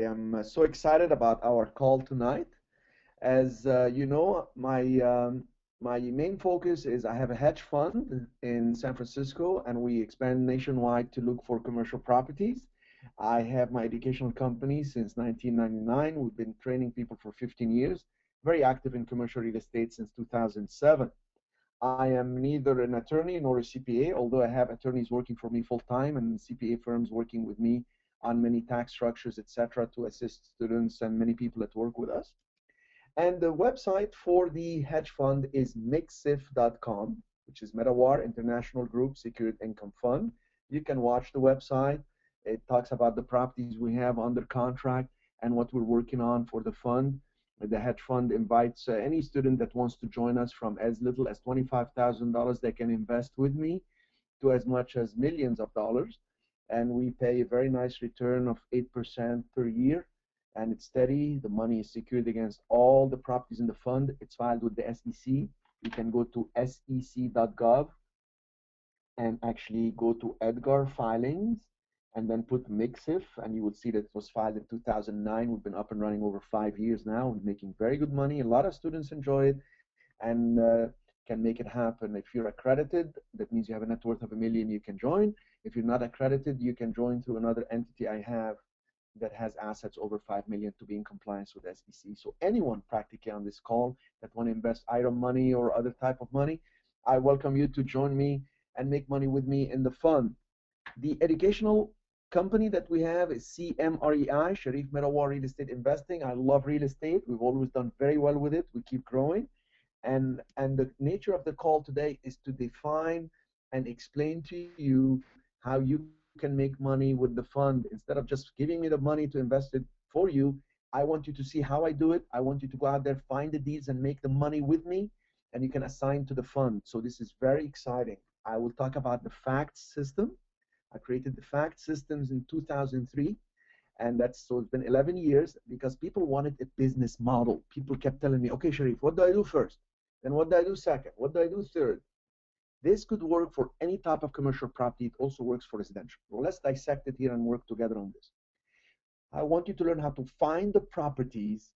am so excited about our call tonight. As you know, my main focus is I have a hedge fund in San Francisco, and we expand nationwide to look for commercial properties. I have my educational company since 1999. We've been training people for 15 years, very active in commercial real estate since 2007. I am neither an attorney nor a CPA, although I have attorneys working for me full time and CPA firms working with me on many tax structures, etc., to assist students and many people that work with us. And the website for the hedge fund is mixif.com, which is Metawar International Group Secured Income Fund. You can watch the website. It talks about the properties we have under contract and what we're working on for the fund. The hedge fund invites any student that wants to join us from as little as $25,000 they can invest with me to as much as millions of dollars. And we pay a very nice return of 8% per year. And it's steady. The money is secured against all the properties in the fund. It's filed with the SEC. You can go to sec.gov and actually go to Edgar filings and then put Mixif, and you will see that it was filed in 2009. We've been up and running over 5 years now. We're making very good money. A lot of students enjoy it and can make it happen. If you're accredited, that means you have a net worth of $1 million, you can join. If you're not accredited, you can join through another entity I have that has assets over 5 million to be in compliance with SEC. So anyone practically on this call that want to invest IRA money or other type of money, I welcome you to join me and make money with me in the fund. The educational company that we have is CMREI, Sharif Metawar Real Estate Investing. I love real estate. We've always done very well with it. We keep growing. And the nature of the call today is to define and explain to you how you can make money with the fund. Instead of just giving me the money to invest it for you, I want you to see how I do it. I want you to go out there, find the deals, and make the money with me, and you can assign to the fund. So this is very exciting. I will talk about the FACTS system. I created the FACTS systems in 2003, and so it's been 11 years because people wanted a business model. People kept telling me, okay, Sharif, what do I do first? Then what do I do second? What do I do third? This could work for any type of commercial property. It also works for residential. Well, let's dissect it here and work together on this. I want you to learn how to find the properties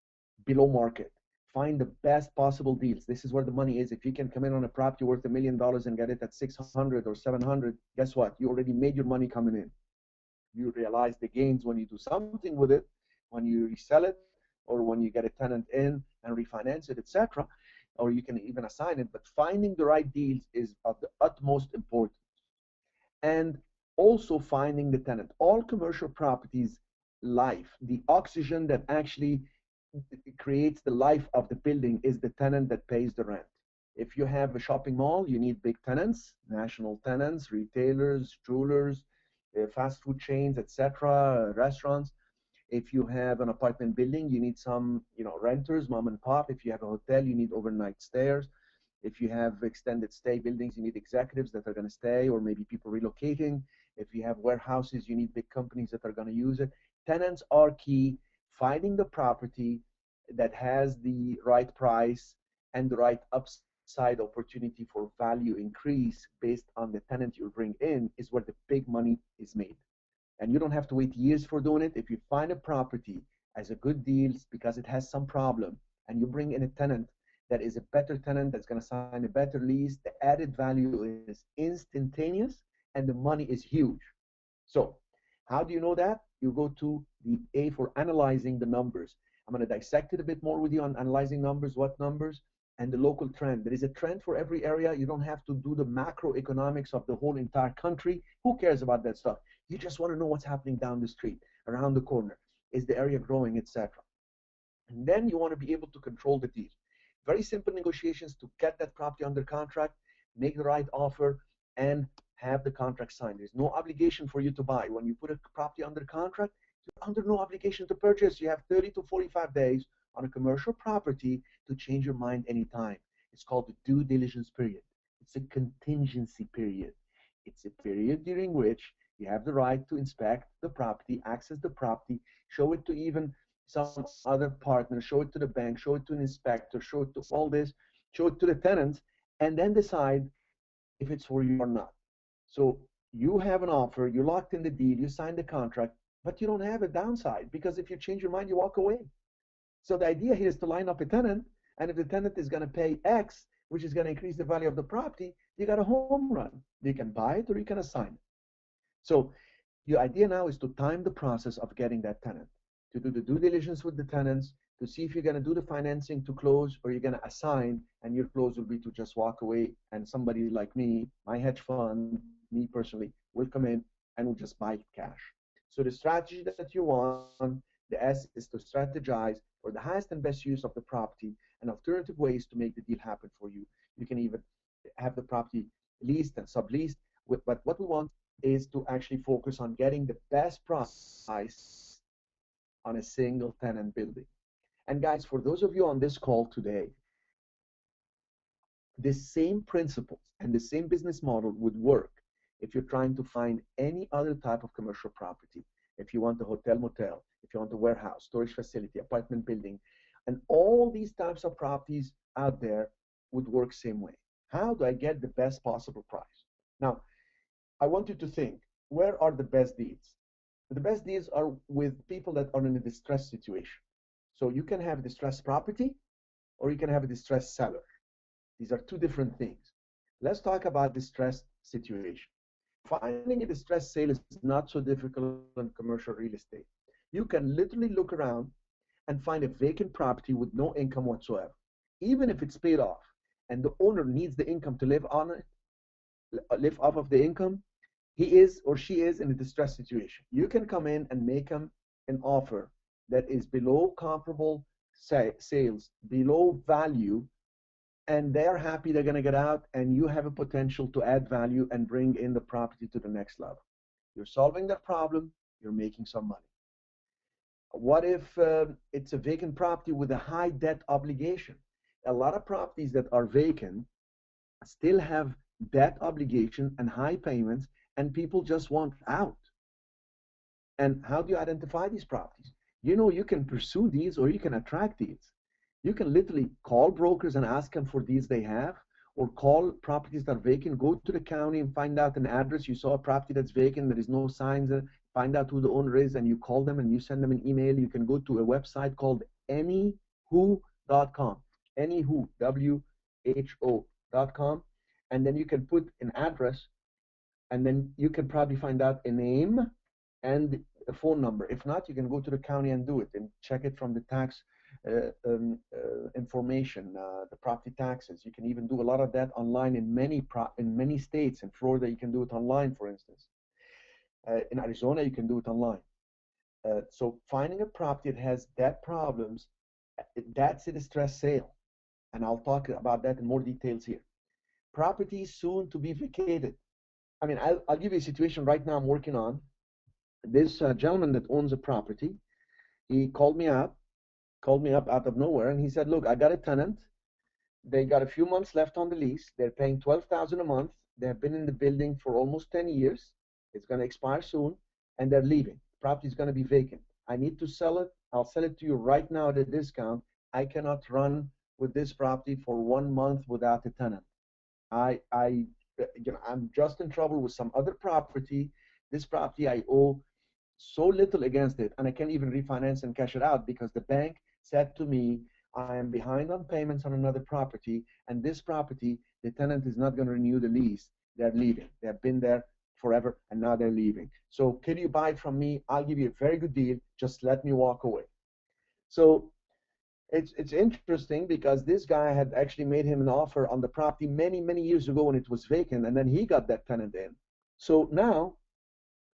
below market. Find the best possible deals. This is where the money is. If you can come in on a property worth $1 million and get it at 600 or 700, guess what? You already made your money coming in. You realize the gains when you do something with it, when you resell it, or when you get a tenant in and refinance it, etc. Or you can even assign it. But finding the right deals is of the utmost importance. And also finding the tenant. All commercial properties, life, the oxygen that actually creates the life of the building is the tenant that pays the rent. If you have a shopping mall, you need big tenants, national tenants, retailers, jewelers, fast food chains, etc., restaurants. If you have an apartment building, you need some, renters, mom and pop. If you have a hotel, you need overnight stayers. If you have extended stay buildings, you need executives that are going to stay, or maybe people relocating. If you have warehouses, you need big companies that are going to use it. Tenants are key. Finding the property that has the right price and the right upside opportunity for value increase based on the tenant you bring in is where the big money is made. And you don't have to wait years for doing it. If you find a property as a good deal because it has some problem and you bring in a tenant that is a better tenant that's going to sign a better lease, the added value is instantaneous and the money is huge. So how do you know that? You go to the A for analyzing the numbers. I'm going to dissect it a bit more with you on analyzing numbers, what numbers, and the local trend. There is a trend for every area. You don't have to do the macroeconomics of the whole entire country. Who cares about that stuff? You just want to know what's happening down the street, around the corner. Is the area growing, etc. And then you want to be able to control the deal. Very simple negotiations to get that property under contract, make the right offer, and have the contract signed. There's no obligation for you to buy. When you put a property under contract, you're under no obligation to purchase. You have 30 to 45 days on a commercial property to change your mind anytime. It's called the due diligence period. It's a contingency period. It's a period during which you have the right to inspect the property, access the property, show it to even some other partner, show it to the bank, show it to an inspector, show it to all this, show it to the tenants, and then decide if it's for you or not. So you have an offer, you locked in the deal, you signed the contract, but you don't have a downside because if you change your mind, you walk away. So the idea here is to line up a tenant, and if the tenant is going to pay X, which is going to increase the value of the property, you got a home run. You can buy it or you can assign it. So your idea now is to time the process of getting that tenant, to do the due diligence with the tenants, to see if you're going to do the financing to close or you're going to assign, and your close will be to just walk away. And somebody like me, my hedge fund, me personally, will come in and will just buy cash. So the strategy that you want, the S, is to strategize for the highest and best use of the property and alternative ways to make the deal happen for you. You can even have the property leased and subleased. But what we want is to actually focus on getting the best price on a single tenant building. And guys, for those of you on this call today, the same principles and the same business model would work if you're trying to find any other type of commercial property. If you want a hotel motel, if you want a warehouse, storage facility, apartment building, and all these types of properties out there would work same way. How do I get the best possible price? Now, I want you to think, where are the best deals? The best deals are with people that are in a distressed situation. So you can have a distressed property or you can have a distressed seller. These are two different things. Let's talk about distressed situation. Finding a distressed sale is not so difficult in commercial real estate. You can literally look around and find a vacant property with no income whatsoever. Even if it's paid off and the owner needs the income to live on it, live off of the income, he is or she is in a distressed situation. You can come in and make them an offer that is below comparable sales, below value, and they're happy they're going to get out, and you have a potential to add value and bring in the property to the next level. You're solving that problem, you're making some money. What if it's a vacant property with a high debt obligation? A lot of properties that are vacant still have debt obligation and high payments, and people just want out. And how do you identify these properties? You can pursue these or you can attract these. You can literally call brokers and ask them for deals they have, or call properties that are vacant, go to the county and find out an address. You saw a property that's vacant, there is no signs, find out who the owner is, and you call them and you send them an email. You can go to a website called anywho.com, anywho, W-H-O.com, and then you can put an address, and then you can probably find out a name and a phone number. If not, you can go to the county and do it and check it from the tax information, the property taxes. You can even do a lot of that online in many states. In Florida, you can do it online, for instance. In Arizona, you can do it online. So finding a property that has debt problems, that's a distressed sale. And I'll talk about that in more details here. Properties soon to be vacated. I mean, I'll give you a situation right now I'm working on. This gentleman that owns a property, he called me up out of nowhere, and he said, look, I got a tenant. They got a few months left on the lease. They're paying $12,000 a month. They have been in the building for almost 10 years. It's going to expire soon, and they're leaving. The property is going to be vacant. I need to sell it. I'll sell it to you right now at a discount. I cannot run with this property for 1 month without a tenant. I'm just in trouble with some other property. This property, I owe so little against it, and I can't even refinance and cash it out because the bank said to me, I am behind on payments on another property, and this property, the tenant is not going to renew the lease. They're leaving. They have been there forever, and now they're leaving. So can you buy it from me? I'll give you a very good deal. Just let me walk away. So it's interesting because this guy had actually made him an offer on the property many years ago when it was vacant, and then he got that tenant in. So now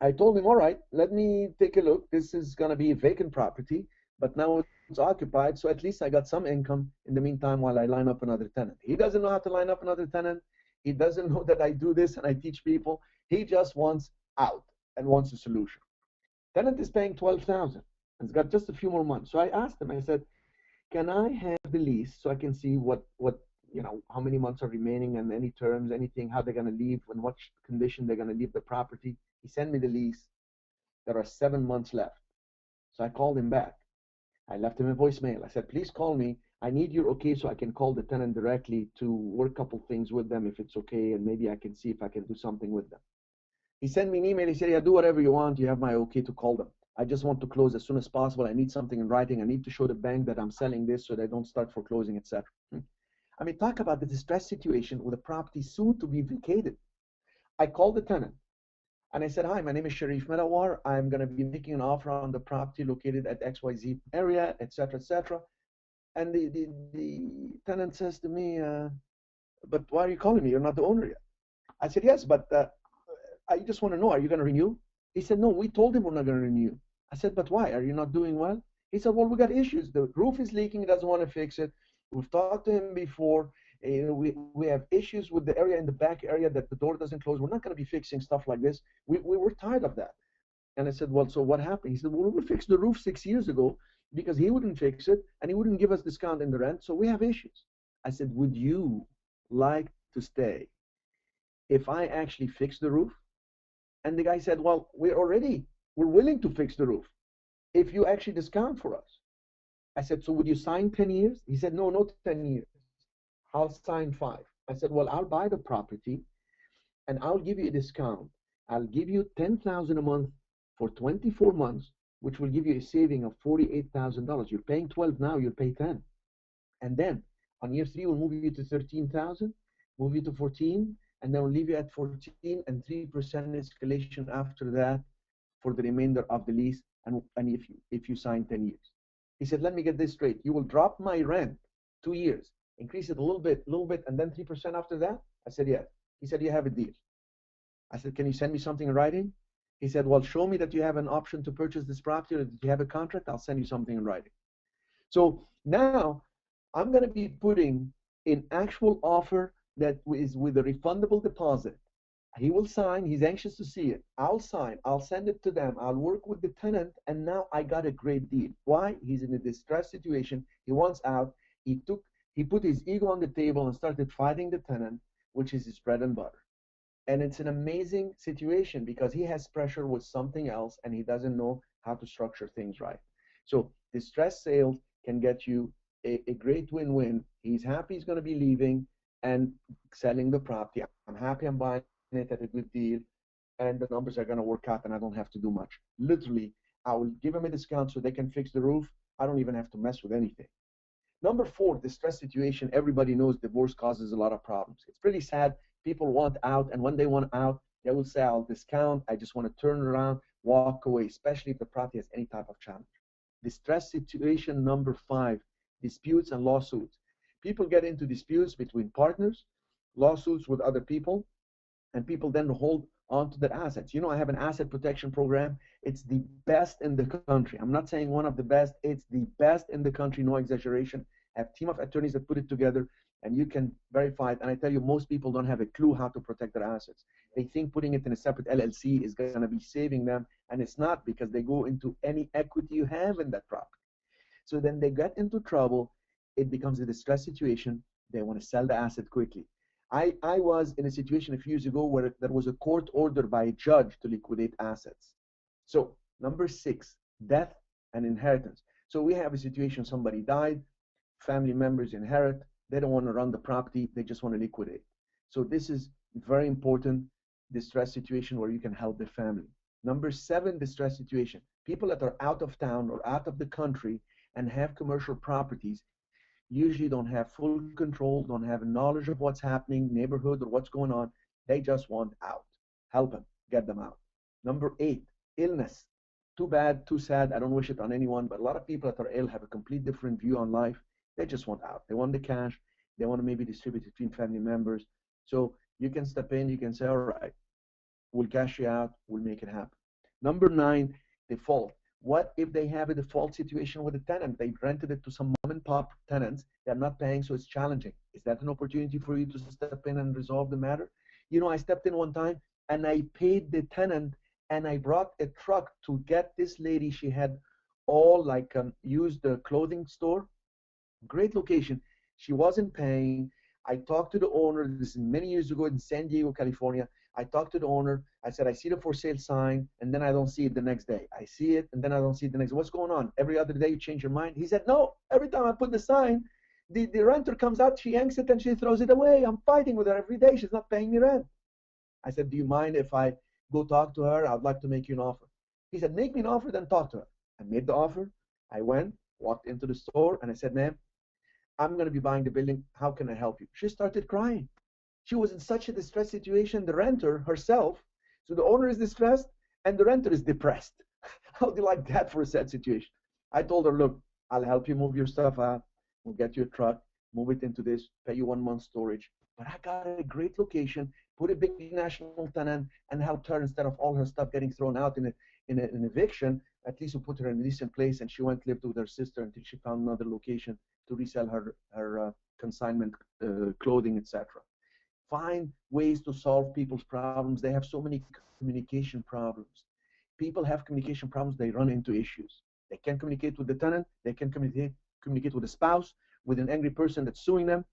I told him, all right, let me take a look. This is going to be a vacant property, but now it's occupied, so at least I got some income in the meantime while I line up another tenant. He doesn't know how to line up another tenant. He doesn't know that I do this and I teach people. He just wants out and wants a solution. Tenant is paying $12,000 and it's got just a few more months. So I asked him, I said, can I have the lease so I can see what how many months are remaining and any terms, anything, how they're going to leave, and what condition they're going to leave the property. He sent me the lease. There are 7 months left. So I called him back. I left him a voicemail. I said, please call me. I need your okay so I can call the tenant directly to work a couple things with them if it's okay, and maybe I can see if I can do something with them. He sent me an email. He said, yeah, do whatever you want. You have my okay to call them. I just want to close as soon as possible. I need something in writing. I need to show the bank that I'm selling this so they don't start foreclosing, etc. I mean, talk about the distress situation with a property soon to be vacated. I called the tenant and I said, hi, my name is Sharif Medawar. I'm going to be making an offer on the property located at XYZ area, etc., etc. And the tenant says to me, but why are you calling me? You're not the owner yet. I said, yes, but I just want to know, are you going to renew? He said, no, we told him we're not going to renew. I said, but why? Are you not doing well? He said, well, we got issues. The roof is leaking. He doesn't want to fix it. We've talked to him before. We have issues with the area in the back area that the door doesn't close. We're not going to be fixing stuff like this. We were tired of that. And I said, well, so what happened? He said, well, we fixed the roof 6 years ago because he wouldn't fix it and he wouldn't give us discount in the rent. So we have issues. I said, would you like to stay if I actually fix the roof? And the guy said, well, we're willing to fix the roof if you actually discount for us. I said, so would you sign 10 years? He said, no, not 10 years. I'll sign 5. I said, well, I'll buy the property and I'll give you a discount. I'll give you $10,000 a month for 24 months, which will give you a saving of $48,000. You're paying 12 now, you'll pay 10. And then on year 3, we'll move you to 13,000, move you to 14, and then we'll leave you at 14 and 3% escalation after that for the remainder of the lease, and if you sign 10 years. He said, let me get this straight. You will drop my rent 2 years, increase it a little bit, and then 3% after that? I said, yes. He said, you have a deal. I said, can you send me something in writing? He said, well, show me that you have an option to purchase this property or that you have a contract. I'll send you something in writing. So now I'm going to be putting an actual offer that is with a refundable deposit. He will sign. He's anxious to see it. I'll sign. I'll send it to them. I'll work with the tenant. And now I got a great deal. Why? He's in a distressed situation. He wants out. He put his ego on the table and started fighting the tenant, which is his bread and butter. And it's an amazing situation because he has pressure with something else and he doesn't know how to structure things right. So distressed sales can get you a great win-win. He's happy he's going to be leaving and selling the property. I'm happy I'm buying it at a good deal and the numbers are going to work out and I don't have to do much. Literally, I will give them a discount so they can fix the roof. I don't even have to mess with anything. Number 4, distress situation. Everybody knows divorce causes a lot of problems. It's pretty sad. People want out, and when they want out, they will say, I'll discount. I just want to turn around, walk away, especially if the property has any type of challenge. Distress situation number 5, disputes and lawsuits. People get into disputes between partners, lawsuits with other people, and people then hold on to their assets. You know, I have an asset protection program. It's the best in the country. I'm not saying one of the best. It's the best in the country, no exaggeration. I have a team of attorneys that put it together, and you can verify it. And I tell you, most people don't have a clue how to protect their assets. They think putting it in a separate LLC is going to be saving them, and it's not, because they go into any equity you have in that property. So then they get into trouble. It becomes a distress situation. They want to sell the asset quickly. I was in a situation a few years ago where there was a court order by a judge to liquidate assets. So number 6, death and inheritance. So we have a situation, somebody died, family members inherit, they don't want to run the property, they just want to liquidate. So this is very important distress situation where you can help the family. Number 7, distress situation. People that are out of town or out of the country and have commercial properties usually don't have full control, don't have knowledge of what's happening, neighborhood, or what's going on. They just want out. Help them, get them out. Number 8, illness. Too bad, too sad. I don't wish it on anyone, but a lot of people that are ill have a complete different view on life. They just want out. They want the cash. They want to maybe distribute it between family members. So you can step in, you can say, all right, we'll cash you out, we'll make it happen. Number 9, default. What if they have a default situation with a tenant? They rented it to some mom and pop tenants. They're not paying, so it's challenging. Is that an opportunity for you to step in and resolve the matter? You know, I stepped in one time and I paid the tenant and I brought a truck to get this lady. She had all like used the clothing store. Great location. She wasn't paying. I talked to the owner. This is many years ago in San Diego, California. I talked to the owner. I said, I see the for sale sign, and then I don't see it the next day. I see it, and then I don't see it the next day. What's going on? Every other day you change your mind? He said, no. Every time I put the sign, the renter comes out, she yanks it, and she throws it away. I'm fighting with her every day. She's not paying me rent. I said, do you mind if I go talk to her? I'd like to make you an offer. He said, make me an offer, then talk to her. I made the offer. I went, walked into the store, and I said, ma'am, I'm going to be buying the building. How can I help you? She started crying. She was in such a distressed situation, the renter herself. So the owner is distressed and the renter is depressed. How do you like that for a sad situation? I told her, look, I'll help you move your stuff out. We'll get you a truck, move it into this, pay you 1 month storage. But I got a great location, put a big national tenant, and helped her instead of all her stuff getting thrown out in an eviction. At least we put her in a decent place, and she went lived with her sister until she found another location to resell her consignment clothing, etc. Find ways to solve people's problems. They have so many communication problems. People have communication problems. They run into issues. They can't communicate with the tenant. They can't communicate with a spouse, with an angry person that's suing them.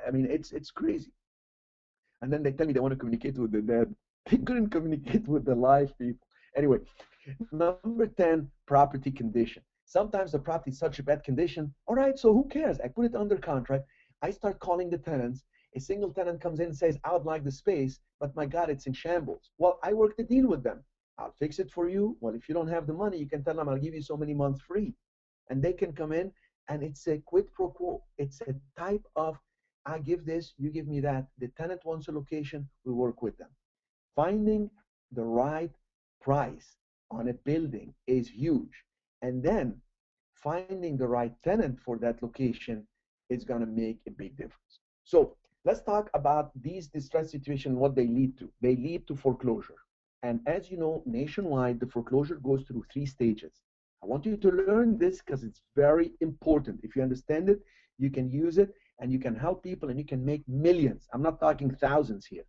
I mean, it's crazy. And then they tell me they want to communicate with the dead. They couldn't communicate with the live people. Anyway, number 10, property condition. Sometimes the property is such a bad condition. All right, so who cares? I put it under contract. I start calling the tenants. A single tenant comes in and says, I would like the space, but my God, it's in shambles. Well, I work the deal with them. I'll fix it for you. Well, if you don't have the money, you can tell them I'll give you so many months free. And they can come in, and it's a quid pro quo. It's a type of, I give this, you give me that. The tenant wants a location, we work with them. Finding the right price on a building is huge. And then finding the right tenant for that location is going to make a big difference. So let's talk about these distress situations, what they lead to. They lead to foreclosure. And as you know, nationwide, the foreclosure goes through 3 stages. I want you to learn this because it's very important. If you understand it, you can use it and you can help people and you can make millions. I'm not talking thousands here.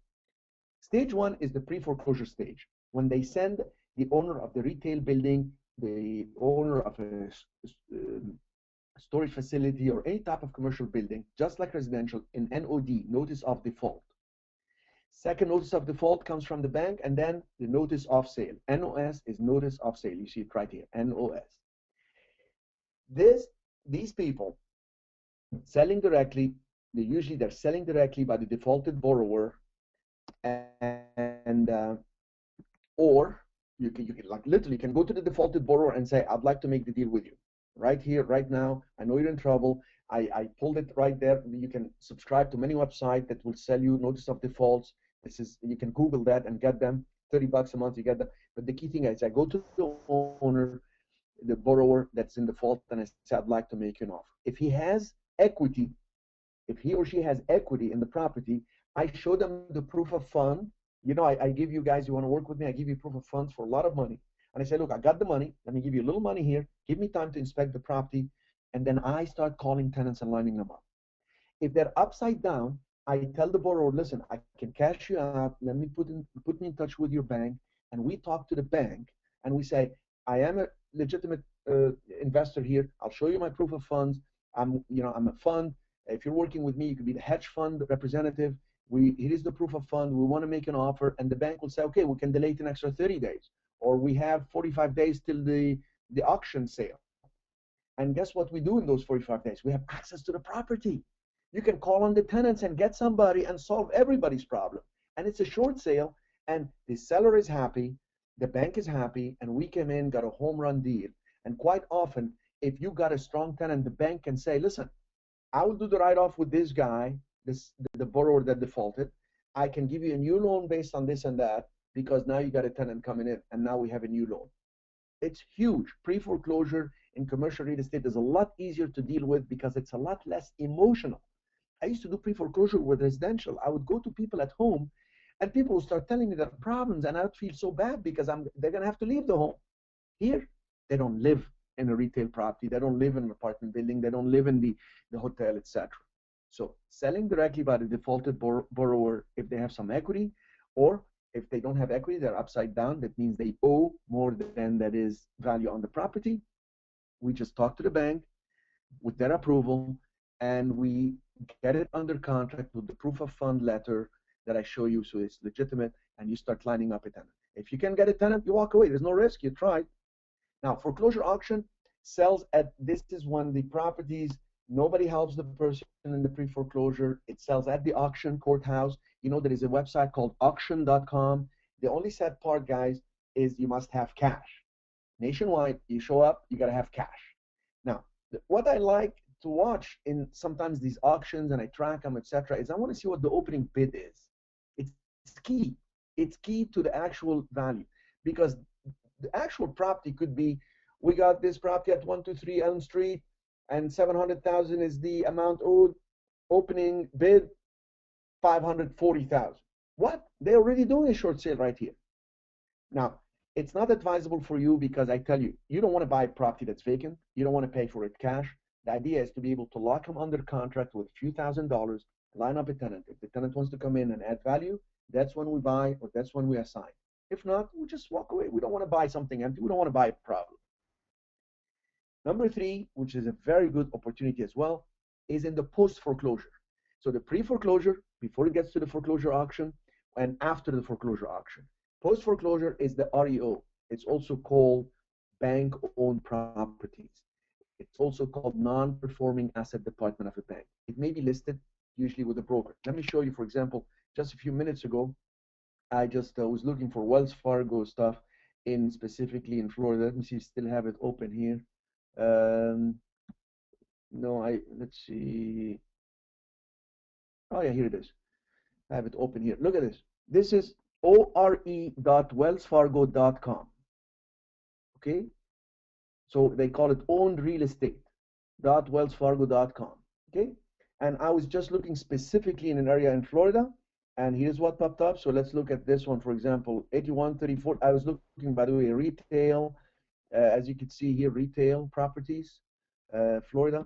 Stage 1 is the pre-foreclosure stage, when they send the owner of the retail building, the owner of a storage facility, or any type of commercial building, just like residential, in NOD, notice of default. Second notice of default comes from the bank, and then the notice of sale. NOS is notice of sale. You see it right here, NOS. These people selling directly, they're selling directly by the defaulted borrower, and or you can like literally can go to the defaulted borrower and say, I'd like to make the deal with you right here, right now. I know you're in trouble. I pulled it right there. You can subscribe to many websites that will sell you notice of defaults. You can Google that and get them. $30 a month, you get them. But the key thing is, I go to the owner, the borrower that's in default, and I say, I'd like to make you an offer. If he has equity, if he or she has equity in the property, I show them the proof of fund. You know, I give you guys, you want to work with me, I give you proof of funds for a lot of money. And I say, look, I got the money. Let me give you a little money here. Give me time to inspect the property. And then I start calling tenants and lining them up. If they're upside down, I tell the borrower, listen, I can cash you out. Let me put me in touch with your bank. And we talk to the bank and we say, I am a legitimate investor here. I'll show you my proof of funds. I'm a fund. If you're working with me, you could be the hedge fund representative. Here is the proof of fund. We want to make an offer. And the bank will say, okay, we can delay it an extra 30 days. Or we have 45 days till the auction sale. And guess what we do in those 45 days? We have access to the property. You can call on the tenants and get somebody and solve everybody's problem. And it's a short sale, and the seller is happy, the bank is happy, and we came in, got a home run deal. And quite often, if you got a strong tenant, the bank can say, listen, I will do the write-off with this guy, the borrower that defaulted. I can give you a new loan based on this and that, because now you got a tenant coming in, and now we have a new loan. It's huge. Pre-foreclosure in commercial real estate is a lot easier to deal with because it's a lot less emotional. I used to do pre-foreclosure with residential. I would go to people at home, and people would start telling me their problems, and I would feel so bad because they're going to have to leave the home. Here, they don't live in a retail property. They don't live in an apartment building. They don't live in the hotel, etc. So selling directly by the defaulted borrower if they have some equity, or if they don't have equity, they're upside down. That means they owe more than that is value on the property. We just talk to the bank with their approval, and we get it under contract with the proof of fund letter that I show you, so it's legitimate, and you start lining up a tenant. If you can get a tenant, you walk away. There's no risk. You tried. Now, foreclosure auction sells at, this is when the properties, nobody helps the person in the pre-foreclosure. It sells at the auction courthouse. You know, there is a website called auction.com. The only sad part, guys, is you must have cash. Nationwide, you show up, you got to have cash. Now, what I like to watch in sometimes these auctions, and I track them, etc., is I want to see what the opening bid is. It's key. It's key to the actual value, because the actual property could be, we got this property at 123 Elm Street, and 700,000 is the amount owed. Opening bid 540,000. What? They're already doing a short sale right here. Now, it's not advisable for you, because I tell you, you don't want to buy a property that's vacant. You don't want to pay for it cash. The idea is to be able to lock them under contract with a few $1,000s, line up a tenant. If the tenant wants to come in and add value, that's when we buy, or that's when we assign. If not, we just walk away. We don't want to buy something empty. We don't want to buy a problem. Number three, which is a very good opportunity as well, is in the post foreclosure. So the pre-foreclosure, before it gets to the foreclosure auction, and after the foreclosure auction. Post foreclosure is the REO. It's also called bank-owned properties. It's also called non-performing asset department of a bank. It may be listed usually with a broker. Let me show you, for example, just a few minutes ago, I just was looking for Wells Fargo stuff in specifically in Florida. Let me see, still have it open here. No, let's see. Oh yeah, here it is. I have it open here. Look at this. This is ore.wellsfargo.com. Okay, so they call it owned real estate.wellsfargo.com. Okay, and I was just looking specifically in an area in Florida, and here's what popped up. So let's look at this one, for example, 8134. I was looking, by the way, retail, as you can see here, retail properties, Florida,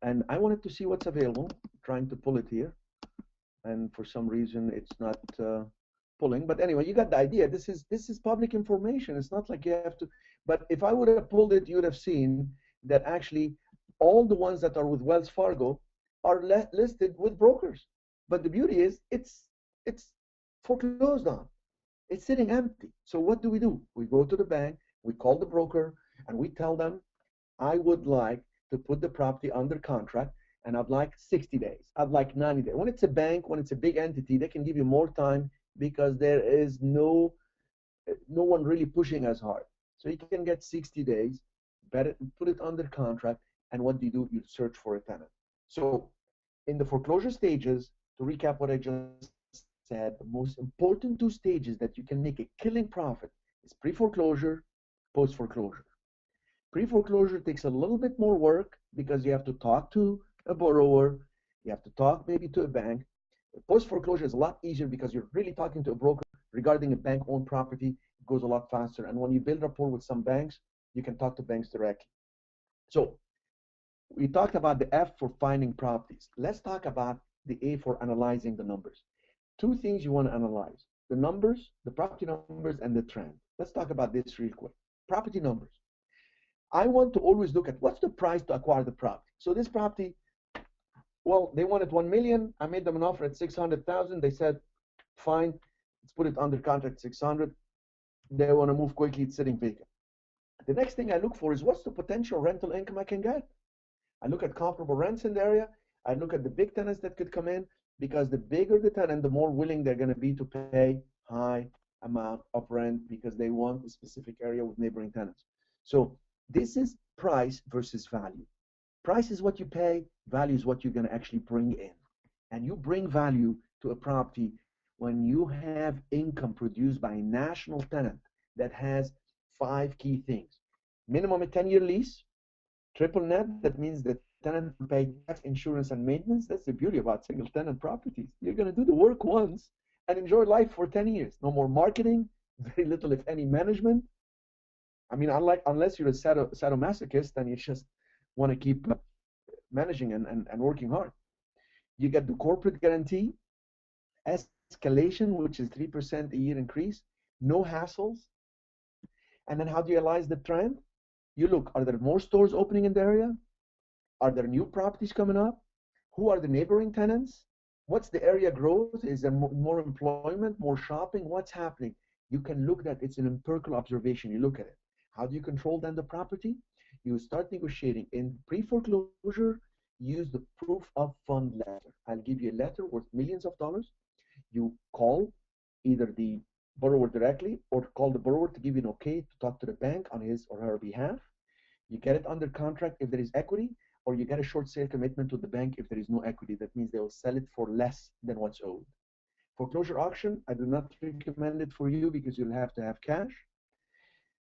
and I wanted to see what's available. Trying to pull it here, and for some reason it's not pulling. But anyway, you got the idea. This is public information. It's not like you have to. But if I would have pulled it, you would have seen that actually all the ones that are with Wells Fargo are listed with brokers. But the beauty is it's foreclosed on. It's sitting empty. So what do? We go to the bank, we call the broker, and we tell them, I would like to put the property under contract, and I'd like 60 days. I'd like 90 days. When it's a bank, when it's a big entity, they can give you more time, because there is no one really pushing as hard. So you can get 60 days, better put it under contract, and what do? You search for a tenant. So in the foreclosure stages, to recap what I just said, the most important two stages that you can make a killing profit is pre-foreclosure, post-foreclosure. Pre-foreclosure takes a little bit more work, because you have to talk to a borrower, you have to talk maybe to a bank. Post-foreclosure is a lot easier, because you're really talking to a broker regarding a bank-owned property. It goes a lot faster, and when you build rapport with some banks, you can talk to banks directly. So we talked about the F for finding properties. Let's talk about the A for analyzing the numbers. Two things you want to analyze: the numbers, the property numbers, and the trend. Let's talk about this real quick. Property numbers. I want to always look at what's the price to acquire the property. So this property, well, they wanted 1 million. I made them an offer at 600,000. They said, fine, let's put it under contract 600. They want to move quickly. It's sitting vacant. The next thing I look for is what's the potential rental income I can get. I look at comparable rents in the area. I look at the big tenants that could come in, because the bigger the tenant, the more willing they're going to be to pay high amount of rent, because they want a specific area with neighboring tenants. So this is price versus value. Price is what you pay, value is what you're going to actually bring in. And you bring value to a property when you have income produced by a national tenant that has 5 key things. Minimum a 10-year lease, triple net, that means the tenant will pay tax, insurance, and maintenance. That's the beauty about single tenant properties. You're going to do the work once and enjoy life for 10 years. No more marketing, very little, if any, management. I mean, unless you're a sadomasochist and you just want to keep managing and working hard. You get the corporate guarantee, escalation, which is 3% a year increase, no hassles. And then how do you analyze the trend? You look, are there more stores opening in the area? Are there new properties coming up? Who are the neighboring tenants? What's the area growth? Is there more employment, more shopping? What's happening? You can look at it. It's an empirical observation. You look at it. How do you control then the property? You start negotiating. In pre-foreclosure, use the proof of fund letter. I'll give you a letter worth millions of dollars. You call either the borrower directly or call the borrower to give you an okay to talk to the bank on his or her behalf. You get it under contract if there is equity, or you get a short sale commitment to the bank if there is no equity. That means they will sell it for less than what's owed. Foreclosure auction, I do not recommend it for you because you'll have to have cash.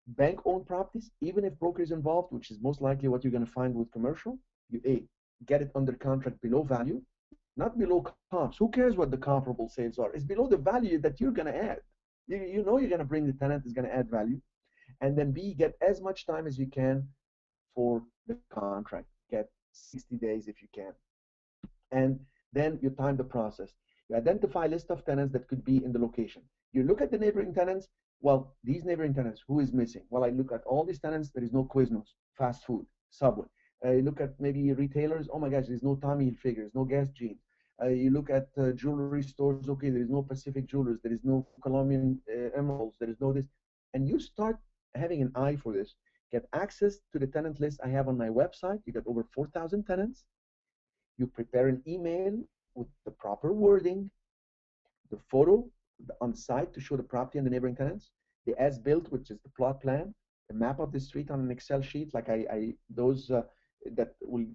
Bank-owned properties, even if broker is involved, which is most likely what you're going to find with commercial, you get it under contract below value, not below comps. Who cares what the comparable sales are? It's below the value that you're going to add. You know you're going to bring the tenant is going to add value. And then B, get as much time as you can for the contract. Get 60 days if you can. And then you time the process. You identify a list of tenants that could be in the location. You look at the neighboring tenants. Well, these neighboring tenants, who is missing? Well, I look at all these tenants. There is no Quiznos, fast food, Subway. You look at maybe retailers. Oh my gosh, there's no Tommy Hilfiger, no Guess Jeans. You look at jewelry stores. Okay, there is no Pacific Jewelers. There is no Colombian Emeralds. There is no this. And you start having an eye for this. Get access to the tenant list I have on my website. You got over 4,000 tenants. You prepare an email with the proper wording, the photo on site to show the property and the neighboring tenants, the as-built, which is the plot plan, the map of the street on an Excel sheet, like those that will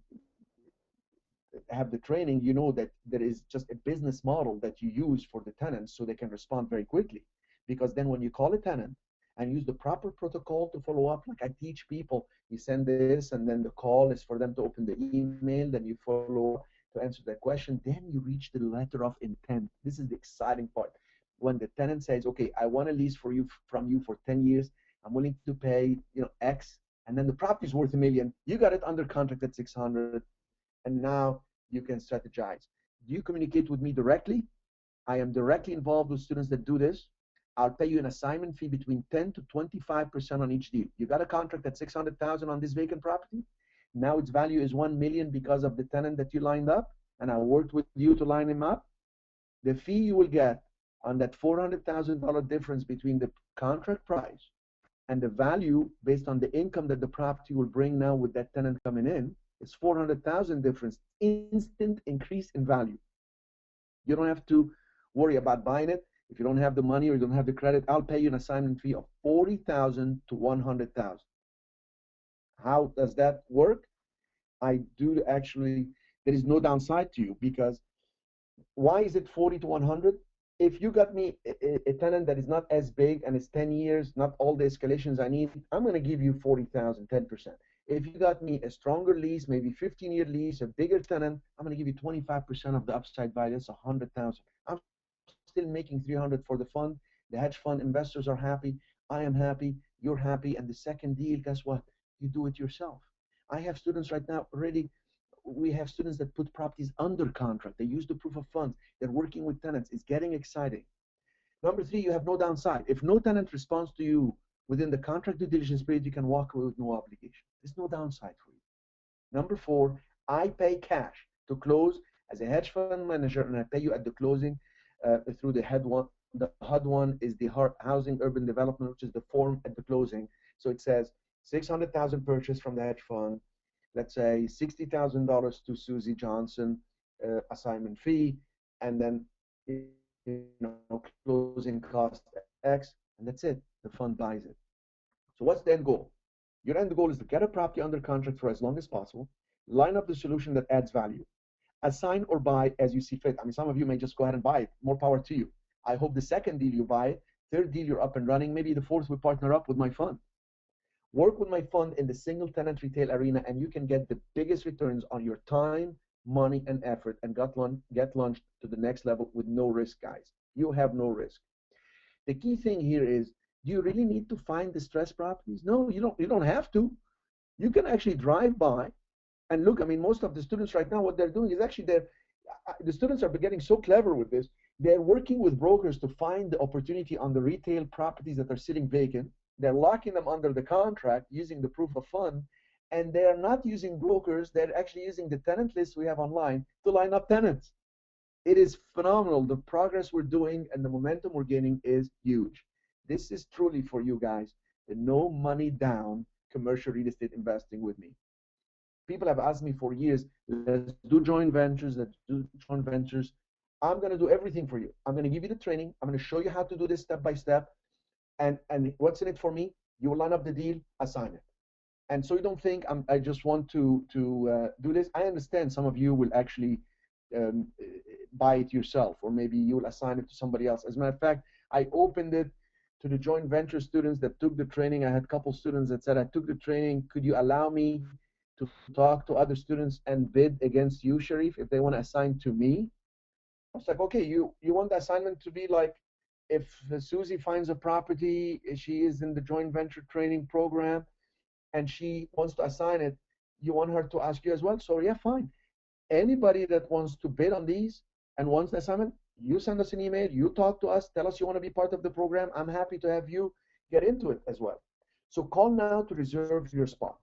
have the training, you know that there is just a business model that you use for the tenants so they can respond very quickly. Because then when you call a tenant and use the proper protocol to follow up, like I teach people, you send this and then the call is for them to open the email, then you follow up to answer that question, then you reach the letter of intent. This is the exciting part. When the tenant says, okay, I want a lease from you for 10 years, I'm willing to pay X, and then the property is worth $1 million, you got it under contract at 600, and now you can strategize. Do you communicate with me directly? I am directly involved with students that do this. I'll pay you an assignment fee between 10 to 25% on each deal. You got a contract at 600,000 on this vacant property. Now its value is 1 million because of the tenant that you lined up, and I worked with you to line him up. The fee you will get on that $400,000 difference between the contract price and the value based on the income that the property will bring now with that tenant coming in is 400,000 difference, instant increase in value. You don't have to worry about buying it. If you don't have the money or you don't have the credit, I'll pay you an assignment fee of 40,000 to 100,000. How does that work? I do actually, there is no downside to you because why is it 40 to 100? If you got me a tenant that is not as big and it's 10 years, not all the escalations I need, I'm going to give you 40,000, 10%. If you got me a stronger lease, maybe 15-year lease, a bigger tenant, I'm going to give you 25% of the upside value. That's 100,000. I'm still making 300 for the fund. The hedge fund investors are happy. I am happy. You're happy. And the second deal, guess what? You do it yourself. I have students right now already. We have students that put properties under contract. They use the proof of funds. They're working with tenants. It's getting exciting. Number 3, you have no downside. If no tenant responds to you within the contract due diligence period, you can walk away with no obligation. There's no downside for you. Number 4, I pay cash to close as a hedge fund manager, and I pay you at the closing through the HUD one. The HUD one is the Housing Urban Development, which is the form at the closing. So it says 600,000 purchase from the hedge fund. Let's say $60,000 to Susie Johnson assignment fee, and then closing cost X, and that's it. The fund buys it. So what's the end goal? Your end goal is to get a property under contract for as long as possible, line up the solution that adds value, assign or buy as you see fit. I mean, some of you may just go ahead and buy it. More power to you. I hope the second deal you buy it, third deal you're up and running, maybe the fourth we partner up with my fund. Work with my fund in the single tenant retail arena, and you can get the biggest returns on your time, money, and effort, and get launched to the next level with no risk, guys. You have no risk. The key thing here is, do you really need to find distressed properties? No, you don't. You don't have to. You can actually drive by and look. I mean, most of the students right now, what they're doing is actually the students are getting so clever with this. They're working with brokers to find the opportunity on the retail properties that are sitting vacant. They're locking them under the contract using the proof of fund, and they're not using brokers. They're actually using the tenant list we have online to line up tenants. It is phenomenal. The progress we're doing and the momentum we're gaining is huge. This is truly for you guys, the no money down commercial real estate investing with me. People have asked me for years, let's do joint ventures, let's do joint ventures. I'm going to do everything for you. I'm going to give you the training. I'm going to show you how to do this step by step. And what's in it for me? You will line up the deal, assign it. And so you don't think I just want to do this. I understand some of you will actually um, buy it yourself, or maybe you will assign it to somebody else. As a matter of fact, I opened it to the joint venture students that took the training. I had a couple students that said, I took the training. Could you allow me to talk to other students and bid against you, Sharif, if they want to assign to me? I was like, okay, you want the assignment to be like, if Susie finds a property, she is in the joint venture training program, and she wants to assign it, you want her to ask you as well? So yeah, fine. Anybody that wants to bid on these and wants the assignment, you send us an email, you talk to us, tell us you want to be part of the program. I'm happy to have you get into it as well. So call now to reserve your spot.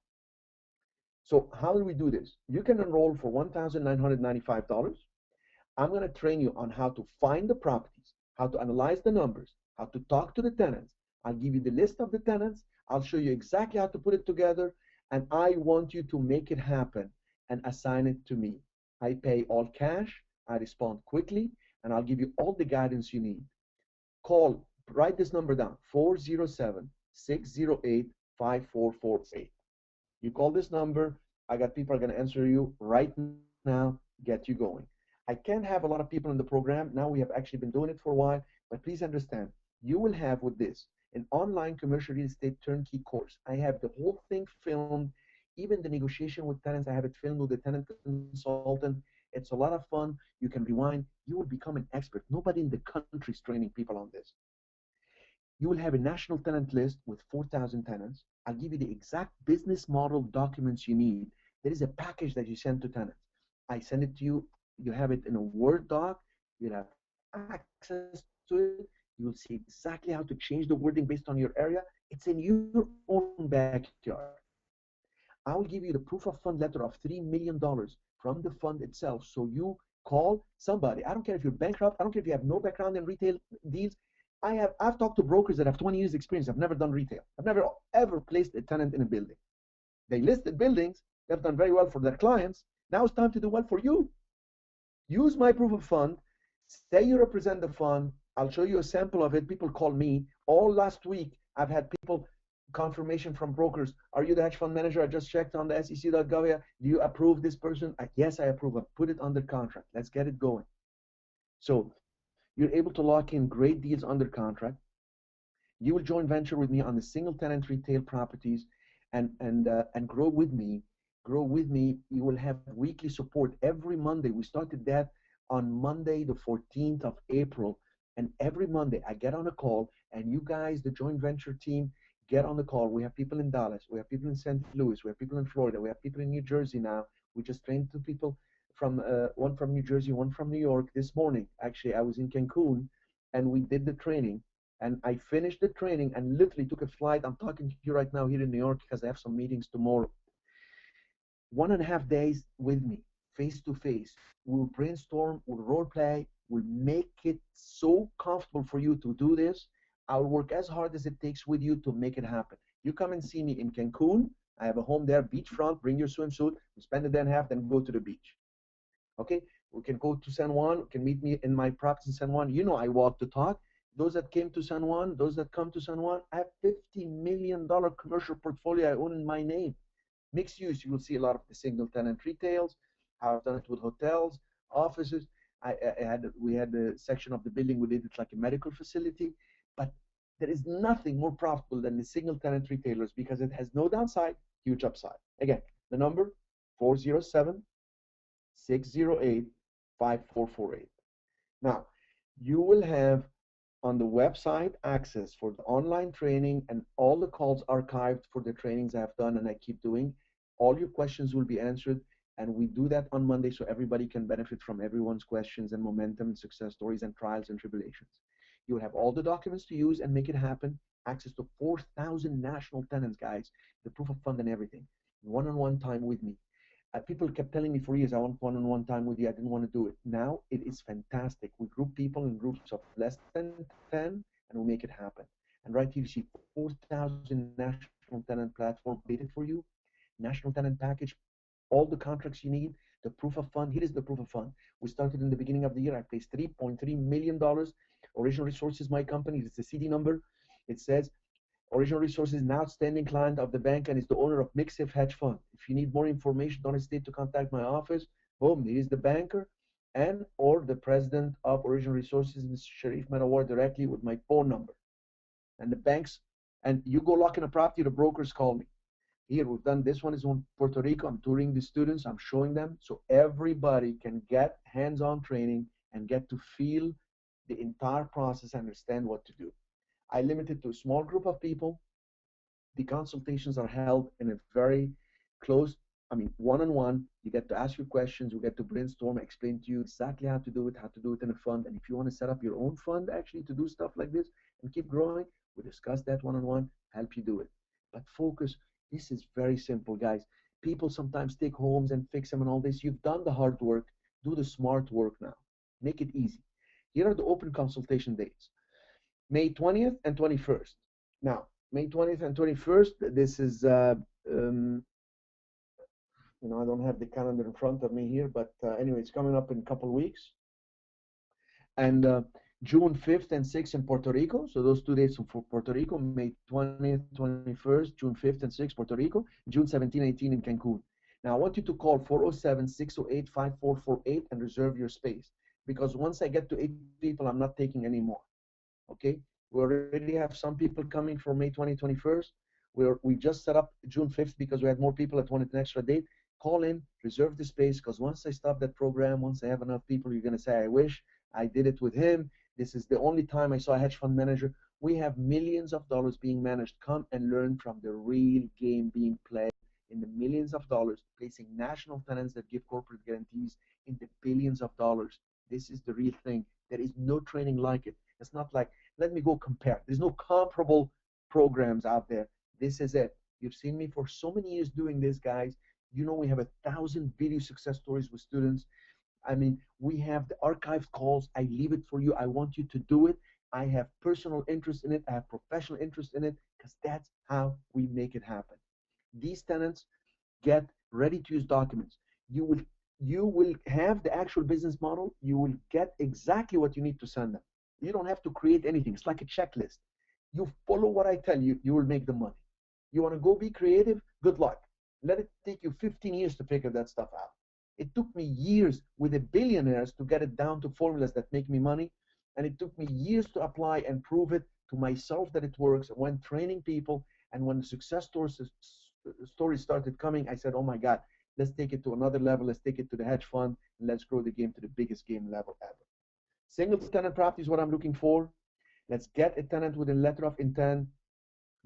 So how do we do this? You can enroll for $1,995. I'm going to train you on how to find the properties, how to analyze the numbers, how to talk to the tenants. I'll give you the list of the tenants. I'll show you exactly how to put it together. And I want you to make it happen and assign it to me. I pay all cash. I respond quickly, and I'll give you all the guidance you need. Call, write this number down, 407-608-5448. You call this number. I got people are going to answer you right now, get you going. I can't have a lot of people in the program. Now we have actually been doing it for a while, but please understand, you will have with this an online commercial real estate turnkey course. I have the whole thing filmed, even the negotiation with tenants. I have it filmed with the tenant consultant. It's a lot of fun. You can rewind. You will become an expert. Nobody in the country is training people on this. You will have a national tenant list with 4,000 tenants. I'll give you the exact business model documents you need. There is a package that you send to tenants. I send it to you. You have it in a Word doc. You'll have access to it. You will see exactly how to change the wording based on your area. It's in your own backyard. I will give you the proof of fund letter of $3 million from the fund itself. So you call somebody. I don't care if you're bankrupt. I don't care if you have no background in retail deals. I've talked to brokers that have 20 years experience. I've never done retail. I've never ever placed a tenant in a building. They listed buildings. They've done very well for their clients. Now it's time to do well for you. Use my proof of fund. Say you represent the fund. I'll show you a sample of it. People call me. All last week, I've had people confirmation from brokers. Are you the hedge fund manager? I just checked on the SEC.gov. Do you approve this person? Yes, I approve. I put it under contract. Let's get it going. So you're able to lock in great deals under contract. You will join venture with me on the single tenant retail properties, and grow with me. Grow with me. You will have weekly support every Monday. We started that on Monday, the 14th of April. And every Monday I get on a call, and you guys, the joint venture team, get on the call. We have people in Dallas. We have people in St. Louis. We have people in Florida. We have people in New Jersey now. We just trained two people from one from New Jersey, one from New York this morning. Actually, I was in Cancun, and we did the training. And I finished the training and literally took a flight. I'm talking to you right now here in New York because I have some meetings tomorrow. 1.5 days with me, face to face. We'll brainstorm, we'll role play, we'll make it so comfortable for you to do this. I'll work as hard as it takes with you to make it happen. You come and see me in Cancun. I have a home there, beachfront. Bring your swimsuit. We spend a day and a half, then go to the beach. Okay? We can go to San Juan. You can meet me in my properties in San Juan. You know I walk the talk. Those that came to San Juan, those that come to San Juan, I have $50 million commercial portfolio I own in my name. Mixed use, you will see a lot of the single tenant retails. I've done it with hotels, offices. We had a section of the building we did it like a medical facility. But there is nothing more profitable than the single tenant retailers because it has no downside, huge upside. Again, the number 407-608-5448. Now, you will have on the website access for the online training and all the calls archived for the trainings I've done and I keep doing. All your questions will be answered, and we do that on Monday so everybody can benefit from everyone's questions and momentum and success stories and trials and tribulations. You'll have all the documents to use and make it happen. Access to 4,000 national tenants, guys, the proof of fund and everything. One-on-one time with me. People kept telling me for years, I want one-on-one time with you. I didn't want to do it. Now it is fantastic. We group people in groups of less than 10, and we make it happen. And right here, you see 4,000 national tenant platform created for you. National tenant package all the contracts you need, the proof of fund. Here is the proof of fund. We started in the beginning of the year. I placed $3.3 million. Original Resources, my company. It's the CD number. It says Original Resources is an outstanding client of the bank and is the owner of Mixif Hedge Fund. If you need more information, don't hesitate to contact my office. Boom, he is the banker and or the president of Original Resources, Mr. Sharif Manawar, directly with my phone number. And the banks, and you go lock in a property, the brokers call me. Here, we've done this one is on Puerto Rico. I'm touring the students, I'm showing them so everybody can get hands-on training and get to feel the entire process, understand what to do. I limit it to a small group of people. The consultations are held in a very close, one-on-one. You get to ask your questions, you get to brainstorm, explain to you exactly how to do it in a fund. And if you want to set up your own fund actually to do stuff like this and keep growing, we discuss that one-on-one, help you do it. But focus, this is very simple, guys. People sometimes take homes and fix them and all this. You've done the hard work, do the smart work now. Make it easy. Here are the open consultation dates. May 20th and 21st. Now, May 20th and 21st, this is, I don't have the calendar in front of me here, but anyway, it's coming up in a couple of weeks. And June 5th and 6th in Puerto Rico. So those 2 dates for Puerto Rico, May 20th, 21st, June 5th and 6th, Puerto Rico, June 17, 18 in Cancun. Now, I want you to call 407-608-5448 and reserve your space. Because once I get to 8 people, I'm not taking any more. Okay? We already have some people coming for May 2021st. We just set up June 5th because we had more people that wanted an extra date. Call in, reserve the space, because once I stop that program, once I have enough people, you're going to say, I wish I did it with him. This is the only time I saw a hedge fund manager. We have millions of dollars being managed. Come and learn from the real game being played in the millions of dollars, placing national tenants that give corporate guarantees in the billions of dollars. This is the real thing. There is no training like it. It's not like, let me go compare. There's no comparable programs out there. This is it. You've seen me for so many years doing this, guys. You know we have 1,000 video success stories with students. We have the archived calls. I leave it for you. I want you to do it. I have personal interest in it. I have professional interest in it because that's how we make it happen. These tenants get ready-to-use documents. You will have the actual business model. You will get exactly what you need to send them. You don't have to create anything. It's like a checklist. You follow what I tell you, you will make the money. You want to go be creative? Good luck. Let it take you 15 years to figure that stuff out. It took me years with the billionaires to get it down to formulas that make me money. And it took me years to apply and prove it to myself that it works. When training people and when the success stories started coming, I said, oh my God, let's take it to another level. Let's take it to the hedge fund and let's grow the game to the biggest game level ever. Single tenant property is what I'm looking for. Let's get a tenant with a letter of intent.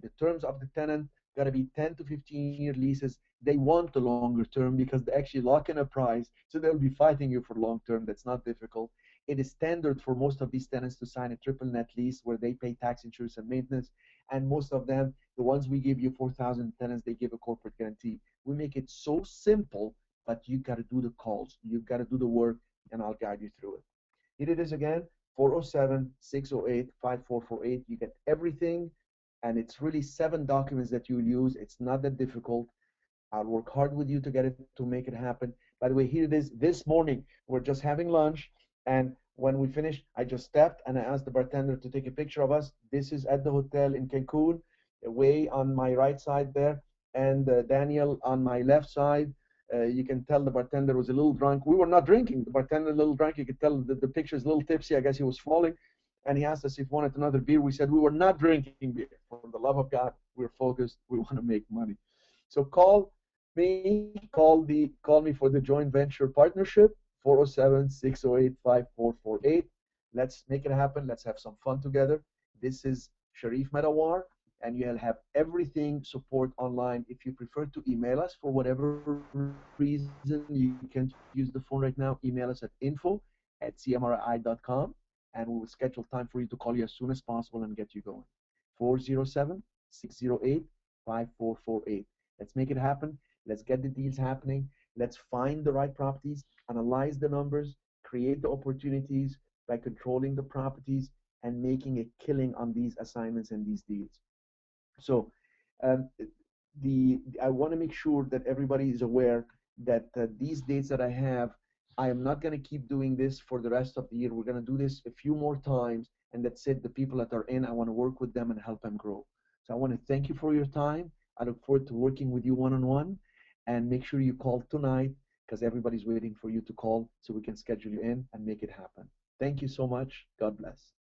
The terms of the tenant got to be 10 to 15-year leases. They want the longer term because they actually lock in a price, so they'll be fighting you for long term. That's not difficult. It is standard for most of these tenants to sign a triple net lease where they pay tax, insurance, and maintenance. And most of them, the ones we give you 4,000 tenants, they give a corporate guarantee. We make it so simple, but you got to do the calls. You got to do the work, and I'll guide you through it. Here it is again, 407-608-5448. You get everything, and it's really 7 documents that you'll use. It's not that difficult. I'll work hard with you to get it to make it happen. By the way, here it is. This morning, we're just having lunch, and when we finished, I just stepped and I asked the bartender to take a picture of us. This is at the hotel in Cancun, way on my right side there, and Daniel on my left side. You can tell the bartender was a little drunk. We were not drinking. The bartender a little drunk. You could tell the picture is a little tipsy. I guess he was falling. And he asked us if we wanted another beer. We said we were not drinking beer. For the love of God, we're focused. We want to make money. So call me for the joint venture partnership, 407-608-5448. Let's make it happen. Let's have some fun together. This is Sharif Medawar, and you'll have everything support online. If you prefer to email us for whatever reason, you can use the phone right now. Email us at info@cmri.com, and we will schedule time for you to call you as soon as possible and get you going. 407-608-5448. Let's make it happen. Let's get the deals happening. Let's find the right properties, analyze the numbers, create the opportunities by controlling the properties and making a killing on these assignments and these deals. So I want to make sure that everybody is aware that these dates that I have, I am not going to keep doing this for the rest of the year. We're going to do this a few more times, and that's it. The people that are in, I want to work with them and help them grow. So I want to thank you for your time. I look forward to working with you one on one, and make sure you call tonight because everybody's waiting for you to call so we can schedule you in and make it happen. Thank you so much. God bless.